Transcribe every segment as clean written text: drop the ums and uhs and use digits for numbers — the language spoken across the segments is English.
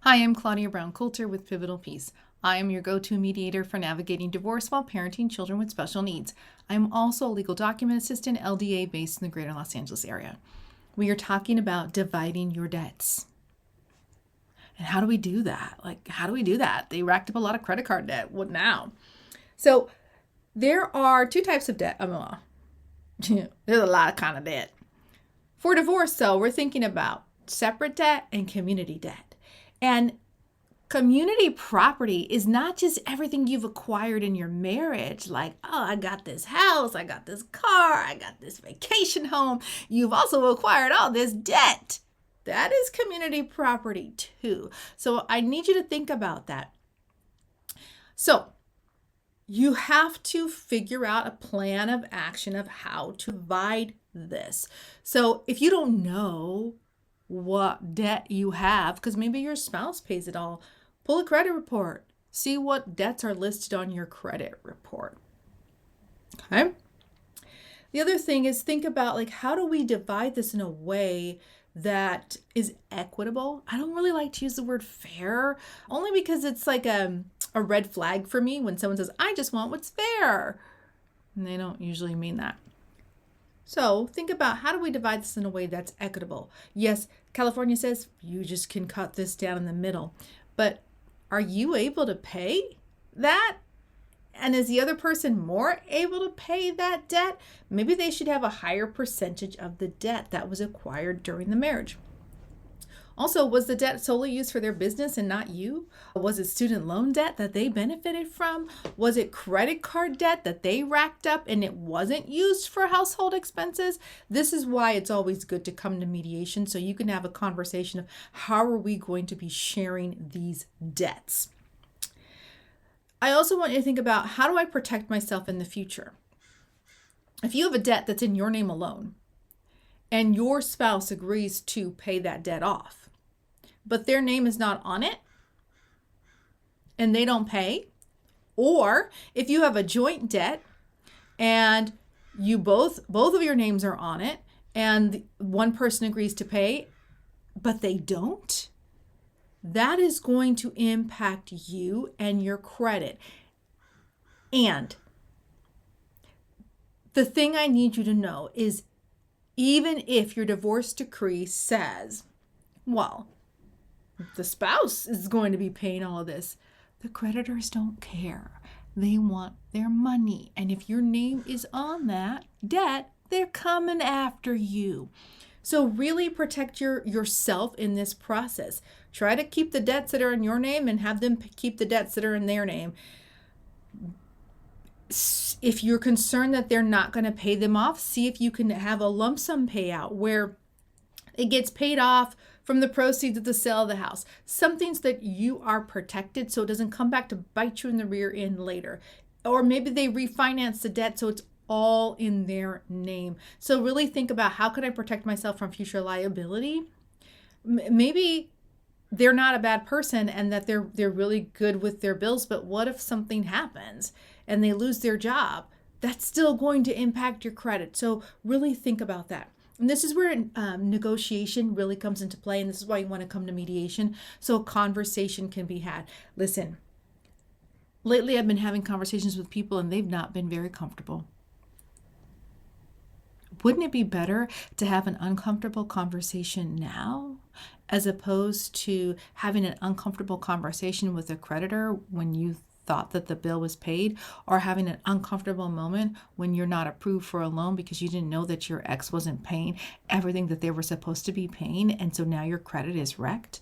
Hi, I'm Claudia Brown Coulter with Pivotal Peace. I am your go-to mediator for navigating divorce while parenting children with special needs. I am also a legal document assistant, LDA, based in the greater Los Angeles area. We are talking about dividing your debts. And how do we do that? How do we do that? They racked up a lot of credit card debt. What now? So there are two types of debt. There's a lot of kind of debt. For divorce, though, we're thinking about separate debt and community debt. And community property is not just everything you've acquired in your marriage, like, oh, I got this house, I got this car, I got this vacation home. You've also acquired all this debt. That is community property too. So I need you to think about that. So you have to figure out a plan of action of how to divide this. So if you don't know what debt you have, because maybe your spouse pays it all, pull a credit report. See what debts are listed on your credit report. Okay. The other thing is think about how do we divide this in a way that is equitable? I don't really like to use the word fair, only because it's like a red flag for me when someone says, I just want what's fair. And they don't usually mean that. So think about how do we divide this in a way that's equitable? Yes, California says you just can cut this down in the middle, but are you able to pay that? And is the other person more able to pay that debt? Maybe they should have a higher percentage of the debt that was acquired during the marriage. Also, was the debt solely used for their business and not you? Was it student loan debt that they benefited from? Was it credit card debt that they racked up and it wasn't used for household expenses? This is why it's always good to come to mediation so you can have a conversation of how are we going to be sharing these debts. I also want you to think about how do I protect myself in the future? If you have a debt that's in your name alone and your spouse agrees to pay that debt off, but their name is not on it and they don't pay, or if you have a joint debt and you both of your names are on it and one person agrees to pay, but they don't, that is going to impact you and your credit. And the thing I need you to know is even if your divorce decree says, well, the spouse is going to be paying all of this, the creditors don't care. They want their money. And if your name is on that debt, they're coming after you. So really protect yourself in this process. Try to keep the debts that are in your name and have them keep the debts that are in their name. If you're concerned that they're not going to pay them off, see if you can have a lump sum payout where it gets paid off from the proceeds of the sale of the house. Something so that you are protected so it doesn't come back to bite you in the rear end later. Or maybe they refinance the debt so it's all in their name. So really think about how can I protect myself from future liability? Maybe they're not a bad person and that they're really good with their bills, but what if something happens and they lose their job? That's still going to impact your credit. So really think about that. And this is where negotiation really comes into play. And this is why you want to come to mediation so a conversation can be had. Listen, lately I've been having conversations with people and they've not been very comfortable. Wouldn't it be better to have an uncomfortable conversation now as opposed to having an uncomfortable conversation with a creditor when you thought that the bill was paid, or having an uncomfortable moment when you're not approved for a loan because you didn't know that your ex wasn't paying everything that they were supposed to be paying, and so now your credit is wrecked?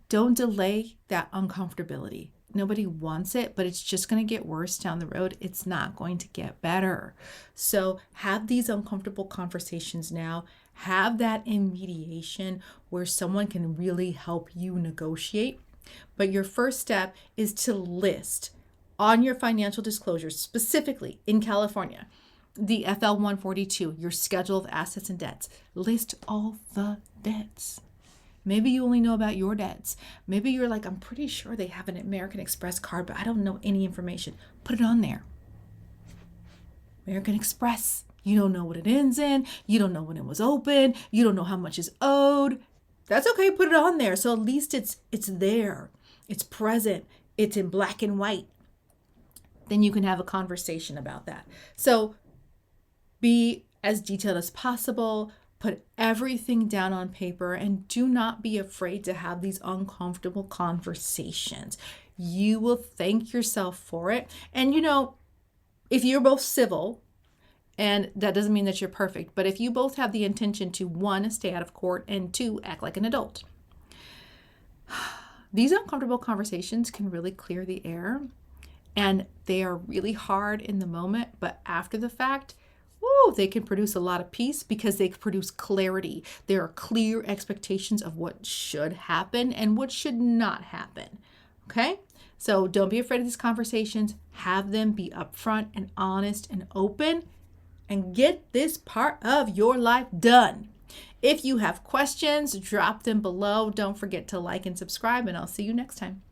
Don't delay that uncomfortability. Nobody wants it, but it's just going to get worse down the road. It's not going to get better. So have these uncomfortable conversations now. Have that in mediation where someone can really help you negotiate. But your first step is to list on your financial disclosures, specifically in California, the FL 142, your schedule of assets and debts. List all the debts. Maybe you only know about your debts. Maybe you're like, I'm pretty sure they have an American Express card, but I don't know any information. Put it on there. American Express. You don't know what it ends in. You don't know when it was open. You don't know how much is owed. That's okay. Put it on there. So at least it's there. It's present. It's in black and white. Then you can have a conversation about that. So be as detailed as possible. Put everything down on paper and do not be afraid to have these uncomfortable conversations. You will thank yourself for it. And if you're both civil, and that doesn't mean that you're perfect, but if you both have the intention to, one, stay out of court, and two, act like an adult, these uncomfortable conversations can really clear the air. And they are really hard in the moment, but after the fact, they can produce a lot of peace because they produce clarity. There are clear expectations of what should happen and what should not happen. Okay? So don't be afraid of these conversations. Have them be upfront and honest and open, and get this part of your life done. If you have questions, drop them below. Don't forget to like and subscribe, and I'll see you next time.